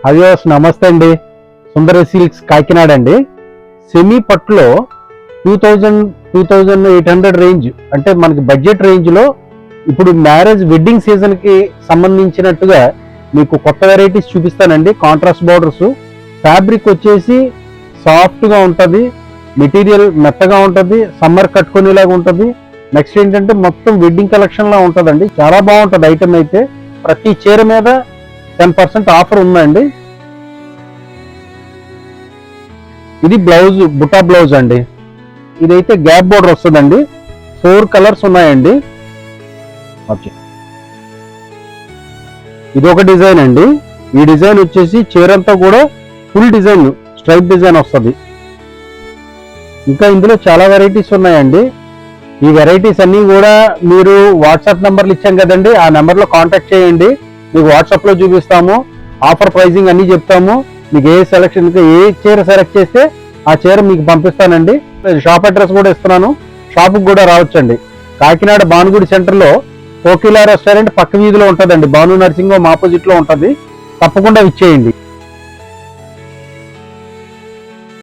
అవియోస్ నమస్తే అండి. సుందర సిల్క్స్ కాకినాడ అండి. సెమీ పట్టులో 2800 రేంజ్ అంటే మనకి బడ్జెట్ రేంజ్లో ఇప్పుడు మ్యారేజ్ వెడ్డింగ్ సీజన్కి సంబంధించినట్టుగా మీకు కొత్త వెరైటీస్ చూపిస్తానండి. కాంట్రాస్ట్ బార్డర్స్, ఫ్యాబ్రిక్ వచ్చేసి సాఫ్ట్గా ఉంటుంది, మెటీరియల్ మెత్తగా ఉంటుంది, సమ్మర్ కట్టుకునేలాగా ఉంటుంది. నెక్స్ట్ ఏంటంటే మొత్తం వెడ్డింగ్ కలెక్షన్లా ఉంటుందండి. చాలా బాగుంటుంది ఐటమ్ అయితే. ప్రతి చీర మీద 10% ఆఫర్ ఉందండి. ఇది బ్లౌజ్, బుటా బ్లౌజ్ అండి. ఇదైతే గ్యాప్ బోర్డర్ వస్తుందండి. 4 కలర్స్ ఉన్నాయండి. ఇది ఒక డిజైన్ అండి. ఈ డిజైన్ వచ్చేసి చీరంతా కూడా ఫుల్ డిజైన్, స్ట్రైప్ డిజైన్ వస్తుంది. ఇంకా ఇందులో చాలా వెరైటీస్ ఉన్నాయండి. ఈ వెరైటీస్ అన్నీ కూడా మీరు వాట్సాప్ నెంబర్లు ఇచ్చాం కదండి, ఆ నెంబర్లో కాంటాక్ట్ చేయండి. మీకు వాట్సాప్లో చూపిస్తాము, ఆఫర్ ప్రైజింగ్ అన్నీ చెప్తాము. మీకు ఏ సెలెక్షన్, ఏ చీర సెలెక్ట్ చేస్తే ఆ చీర మీకు పంపిస్తానండి. షాప్ అడ్రస్ కూడా ఇస్తున్నాను, షాప్కి కూడా రావచ్చండి. కాకినాడ భానుగుడి సెంటర్లో కోకిలా రెస్టారెంట్ పక్క వీధిలో ఉంటుందండి. భాను నర్సింగ్ హోమ్ ఆపోజిట్లో ఉంటుంది. తప్పకుండా ఇచ్చేయండి.